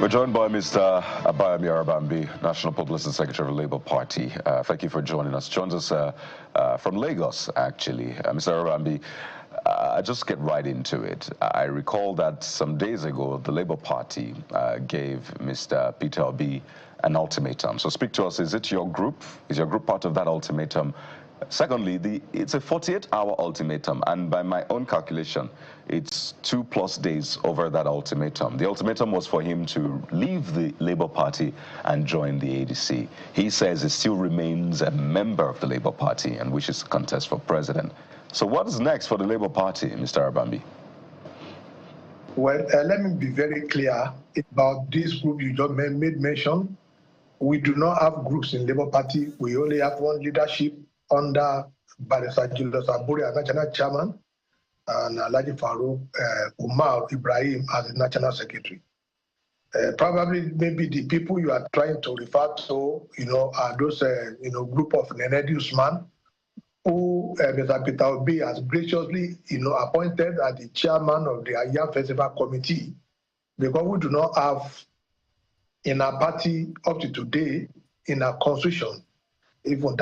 We're joined by Mr. Arabambi, National Publicist Secretary of the Labour Party. Thank you for joining us. Joins us from Lagos, actually. Mr. Arabambi, I just get right into it. I recall that some days ago, the Labour Party gave Mr. Peter Obi an ultimatum. So speak to us. Is it your group? Is your group part of that ultimatum? Secondly, it's a 48-hour ultimatum, and by my own calculation, it's 2+ days over that ultimatum. The ultimatum was for him to leave the Labour Party and join the ADC. He says he still remains a member of the Labour Party and wishes to contest for president. So what is next for the Labour Party, Mr. Arabambi? Well, let me be very clear about this group you just made mention. We do not have groups in Labour Party. We only have one leadership under Barrister Julius Aburi as National Chairman and Alhaji Farouk Umar Ibrahim as the National Secretary. Probably maybe the people you are trying to refer to, are those, group of Nenedi Usman, who Mr. Peter Obi has graciously, appointed as the chairman of the Ayam Festival Committee, because we do not have in our party up to today, in our constitution, even with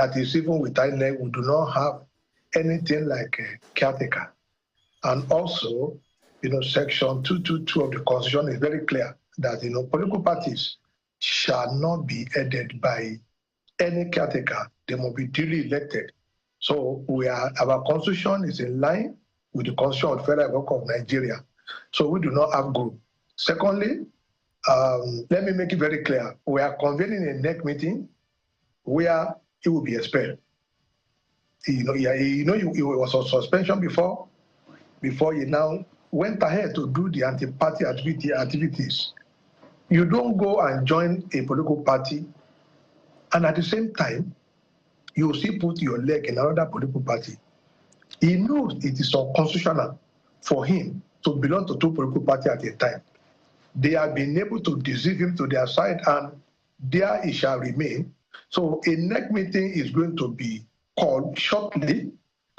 INEC, we do not have anything like a caretaker. And also, Section 222 of the Constitution is very clear that, political parties shall not be headed by any caretaker. They must be duly elected. So our Constitution is in line with the Constitution of the Federal Republic of Nigeria. So we do not have group. Secondly, let me make it very clear. We are convening a NEC meeting where he will be expelled. He was on suspension before he now went ahead to do the anti-party activities. You don't go and join a political party, and at the same time, you still put your leg in another political party. He knows it is unconstitutional for him to belong to two political parties at a time. They have been able to deceive him to their side, and there he shall remain. So a NEC meeting is going to be called shortly,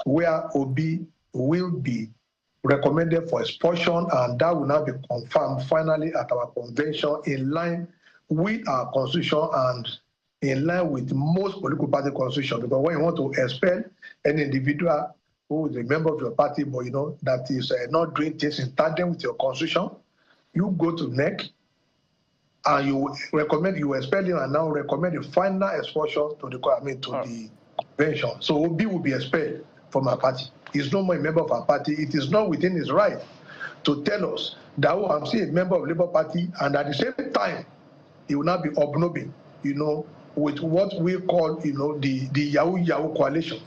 where Obi will be recommended for expulsion, and that will now be confirmed finally at our convention in line with our constitution and in line with most political party constitution. Because when you want to expel an individual who is a member of your party, but that is not doing things in tandem with your constitution, you go to NEC and you expel him and now recommend the final expulsion to the convention. So Obi will be expelled from our party. He's no more a member of our party. It is not within his right to tell us that I'm still a member of the Labour Party, and at the same time, he will not be obnobbing, with what we call, the Yahoo coalition.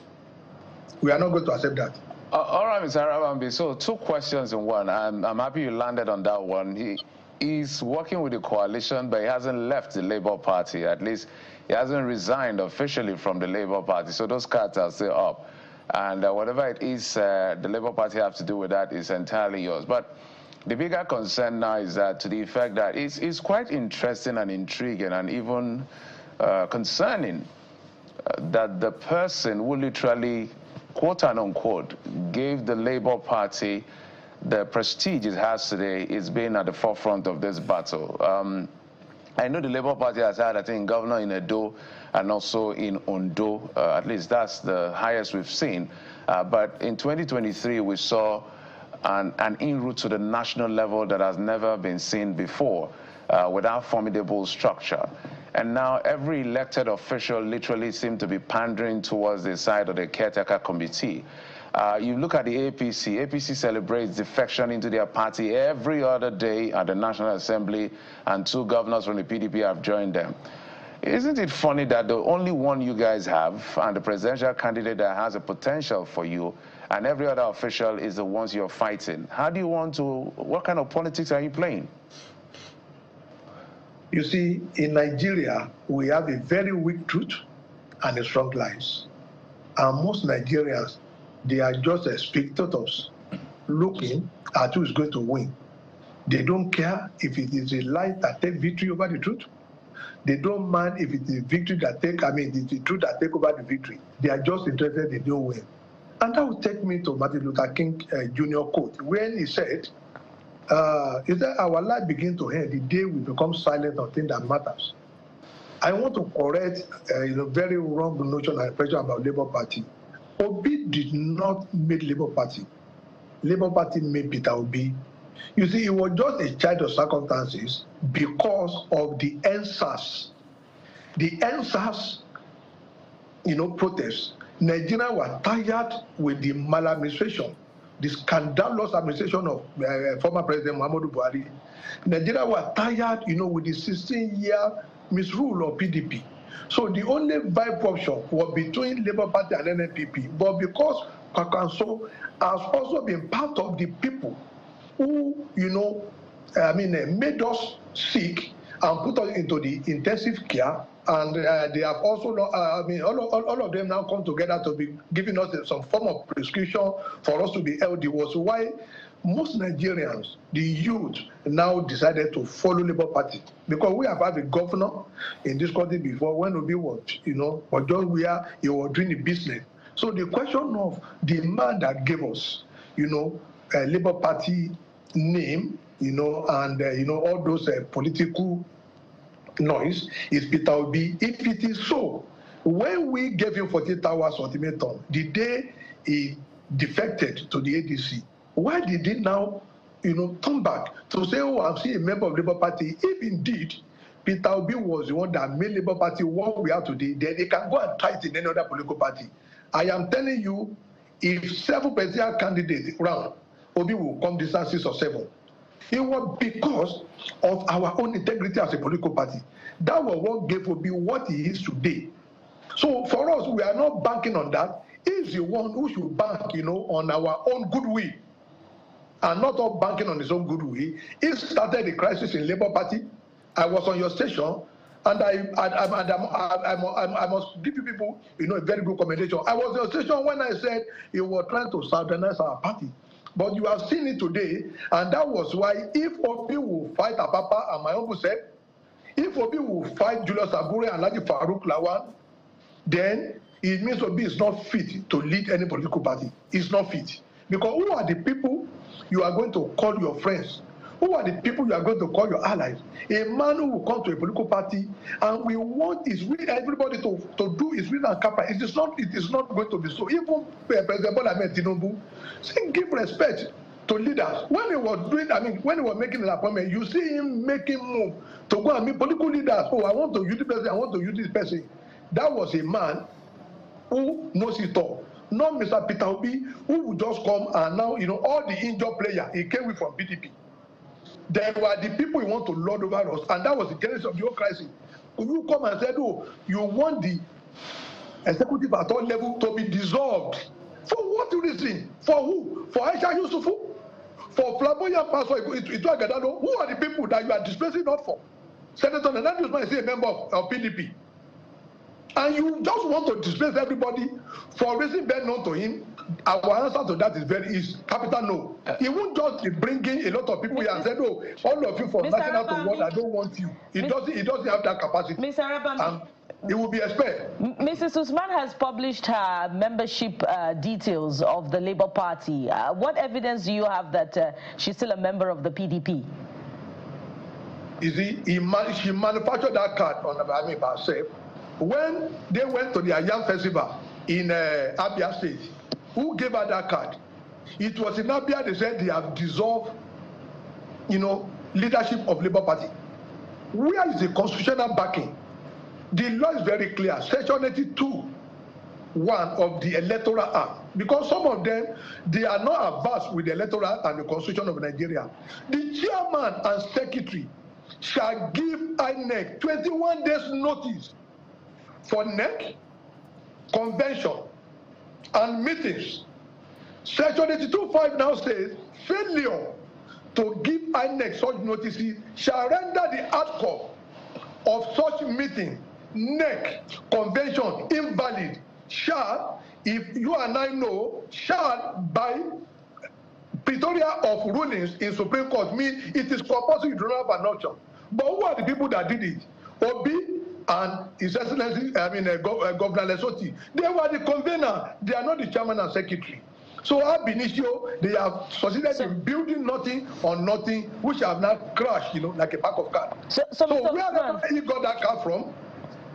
We are not going to accept that. All right, Mr. Arabambi. So 2 questions in one. I'm happy you landed on that one. He's working with the coalition, but he hasn't left the Labour Party. At least he hasn't resigned officially from the Labour Party. So those cards are still up. And whatever it is the Labour Party have to do with that is entirely yours. But the bigger concern now is that to the effect that it's quite interesting and intriguing and even concerning that the person who literally, quote and unquote, gave the Labour Party the prestige it has today is being at the forefront of this battle. I know the Labour Party has had, I think, governor in Edo and also in Ondo. At least that's the highest we've seen. But in 2023, we saw an in-route to the national level that has never been seen before with our formidable structure. And now every elected official literally seems to be pandering towards the side of the caretaker committee. You look at the APC. APC celebrates defection into their party every other day at the National Assembly, and 2 governors from the PDP have joined them. Isn't it funny that the only one you guys have and the presidential candidate that has a potential for you and every other official is the ones you're fighting? How do you want to, what kind of politics are you playing? You see, in Nigeria, we have a very weak truth and a strong lies. And most Nigerians, they are just spectators looking at who is going to win. They don't care if it is a lie that takes victory over the truth. They don't mind if it is victory that it's the truth that takes over the victory. They are just interested in the win. And that will take me to Martin Luther King Jr. quote, when he said, is that our life begins to end the day we become silent on things that matters. I want to correct very wrong notion and impression about Labour Party. Obi did not make Labour Party. Labour Party made Peter Obi. You see, he was just a child of circumstances because of the NSAS. The NSAS, protests. Nigerians were tired with the maladministration, the scandalous administration of former President Muhammadu Buhari. Nigerians were tired, with the 16-year misrule of PDP. So the only viable option was between Labour Party and NNPP. But because Kwankwaso has also been part of the people who, made us sick and put us into the intensive care, and they have also, all of them now come together to be giving us some form of prescription for us to be healthy, was why most Nigerians, the youth, now decided to follow Labour Party. Because we have had a governor in this country before when Obi was, but just where he was doing the business. So the question of the man that gave us, Labour Party name, and, all those political noise is Peter Obi. If it is so, when we gave him 48 hours ultimatum, the day he defected to the ADC, why did he now, turn back to say, oh, I'm still a member of Labour Party? If indeed Peter Obi was the one that made Labour Party what we are today, then they can go and try it in any other political party. I am telling you, if 7 presidential candidates round, Obi will come distance 6 or 7. It was because of our own integrity as a political party. That was what gave Obi what he is today. So for us, we are not banking on that. He's the one who should bank, on our own goodwill, and not all banking on his own goodwill. He started the crisis in Labour Party. I was on your station, and I must give you people, a very good commendation. I was on your station when I said he was trying to southernize our party. But you have seen it today, and that was why if Obi will fight Apapa and my uncle said, if Obi will fight Julius Abure and Laji Farouk Lawan, then it means Obi is not fit to lead any political party. He's not fit. Because who are the people you are going to call your friends? Who are the people you are going to call your allies? A man who will come to a political party and we want everybody to do his will and capture. It is not going to be so. Even President Bola Ahmed Tinubu, give respect to leaders. When he was when he was making an appointment, you see him making move to go and meet political leaders. Oh, I want to use this person, I want to use this person. That was a man who knows it all. Not Mr. Peter Obi, who would just come and now, all the injured players, he came with from PDP. There were the people you want to lord over us, and that was the genesis of the whole crisis. You come and said, oh, you want the executive at all level to be dissolved. For what reason? For who? For Aisha Yusufu? For flamboyant pastor Itu Agadano? Who are the people that you are displacing not for? Senator Nana Usman is a member of PDP. And you just want to displace everybody for a reason best known to him. Our answer to that is capital no. He won't just be bringing a lot of people here and say, no, all of you from national to world, I don't want you. He doesn't have that capacity. Mr. Arabambi, it will be expelled. Mrs. Usman has published her membership details of the Labour Party. What evidence do you have that she's still a member of the PDP? She manufactured that card on herself. When they went to the Ayam Festival in Abia State, who gave her that card? It was in Abia they said they have dissolved, leadership of Labour Party. Where is the constitutional backing? The law is very clear. Section 82(1) of the Electoral Act. Because some of them, they are not advanced with the Electoral Act and the Constitution of Nigeria. The chairman and secretary shall give INEC 21 days notice for NEC, convention, and meetings. Section 82(5) now says, failure to give INEC such notices shall render the outcome of such meeting, NEC, convention, invalid. Shall, if you and I know, shall by Pretoria of rulings in Supreme Court mean it is compulsory you do not have an option. But who are the people that did it? Obi and His Excellency, Governor Lesotho. They were the convener. They are not the chairman and secretary. So ab initio, they have succeeded in building nothing on nothing, which have now crashed, like a pack of cards. So wherever he got that card from,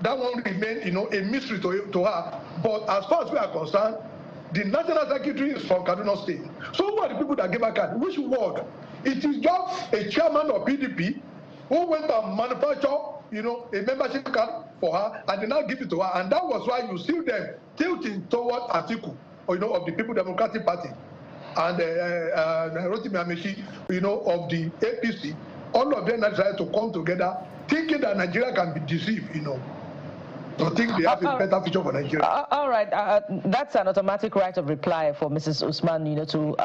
that one remained, a mystery to her. But as far as we are concerned, the National Secretary is from Kaduna State. So who are the people that gave her card? Which ward? It is just a chairman of PDP who went and manufactured, a membership card for her, and they now give it to her. And that was why you see them tilting toward Atiku, of the People Democratic Party, and Rotimi Amechi, of the APC. All of them decided to come together, thinking that Nigeria can be deceived, to think they have a better future for Nigeria. All right, that's an automatic right of reply for Mrs. Usman, to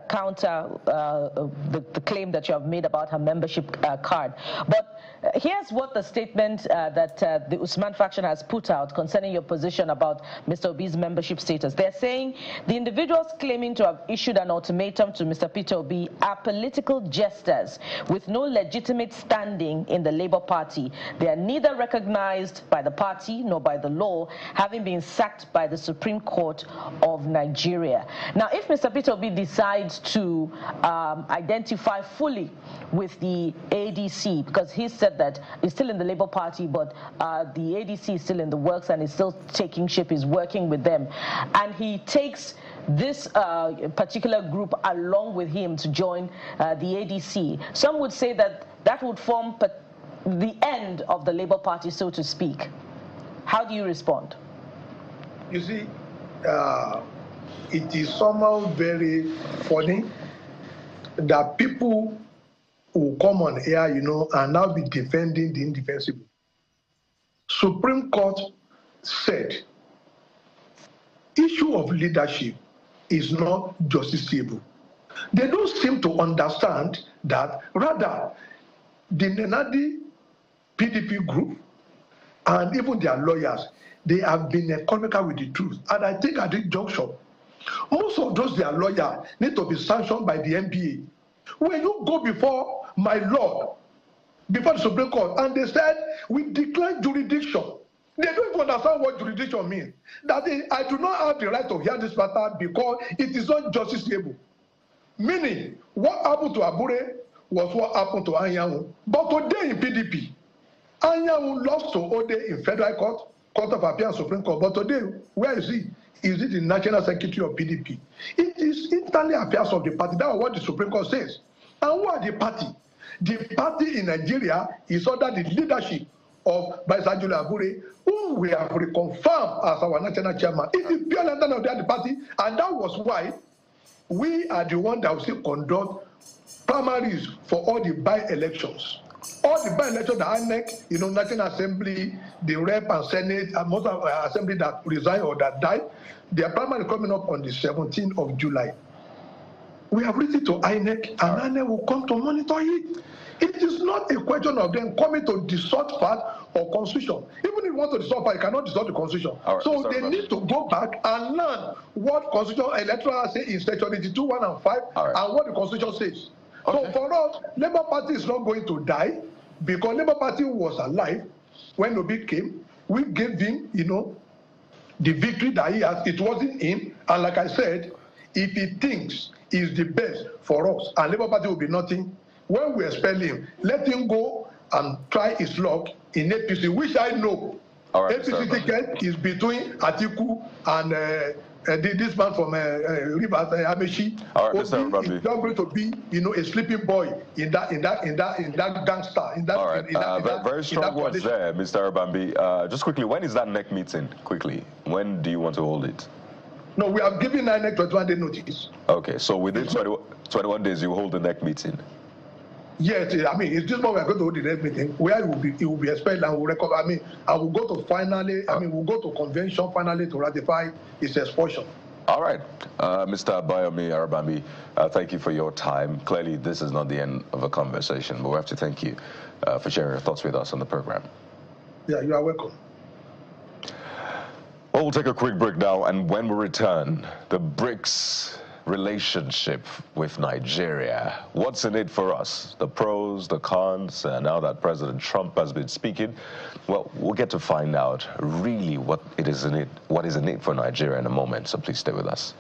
counter the claim that you have made about her membership card. But here's what the statement that the Usman faction has put out concerning your position about Mr. Obi's membership status. They're saying the individuals claiming to have issued an ultimatum to Mr. Peter Obi are political jesters with no legitimate standing in the Labour Party. They are neither recognized by the party nor by the law, having been sacked by the Supreme Court of Nigeria. Now, if Mr. Peter Obi decides to identify fully with the ADC, because he said that he's still in the Labour Party, but the ADC is still in the works and is still taking shape, is working with them, and he takes this particular group along with him to join the ADC, some would say that that would form the end of the Labour Party, so to speak. How do you respond? You see, it is somehow very funny that people who come on air, and now be defending the indefensible. Supreme Court said, issue of leadership is not justiciable. They don't seem to understand that, rather, the Nenadi PDP group and even their lawyers, they have been economical with the truth. And I think at this juncture, most of those their lawyers need to be sanctioned by the NBA. When you go before my Lord, before the Supreme Court, and they said, we declare jurisdiction. They don't even understand what jurisdiction means. That I do not have the right to hear this matter because it is not justiciable. Meaning, what happened to Abure was what happened to Anyanwu. But today in PDP, Anyanwu lost to Ode in Federal Court, Court of Appeal, Supreme Court. But today, where is he? Is it the National Secretary of PDP? It is internally affairs of the party. That is what the Supreme Court says. And who are the party? The party in Nigeria is under the leadership of Baisajule Abure, whom we have reconfirmed as our national chairman. It is purely under the party, and that was why we are the one that will still conduct primaries for all the by-elections. All the by-elections, the INEC, National Assembly, the Rep and Senate, and most of the Assembly that resigned or that died, their primary is coming up on the 17th of July. We have written to INEC, and INEC will come to monitor it. It is not a question of them coming to distort fact or constitution. Even if you want to distort fact, you cannot distort the constitution. Right, so they need to go back and learn what constitution electoral say in section 82, 1 and 5, and what the constitution says. Okay. So for us, Labour Party is not going to die because Labour Party was alive when Obi came. We gave him, the victory that he has. It wasn't him. And like I said, if he thinks is the best for us, and Labour Party will be nothing, when we expel him, let him go and try his luck in APC, which I know. APC ticket is between Atiku and this man from Rivers, Amechi. Mr. Arabambi. He's not going to be, a sleeping boy in that gangster. Very strong words there, Mr. Arabambi. Just quickly, when is that NEC meeting? Quickly, when do you want to hold it? No, we have given INEC 21-day notice. Okay, so within 21 days, you hold the NEC meeting. Yes, it's this one we are going to hold the next meeting where it will be expelled and we'll recover. I will go to we'll go to convention finally to ratify its expulsion. All right, Mr. Abayomi Arabambi, thank you for your time. Clearly, this is not the end of a conversation, but we have to thank you for sharing your thoughts with us on the program. Yeah, you are welcome. Well, we'll take a quick break now, and when we return, the BRICS relationship with Nigeria. What's in it for us? The pros, the cons, and now that President Trump has been speaking, well, we'll get to find out really what is in it for Nigeria in a moment, so please stay with us.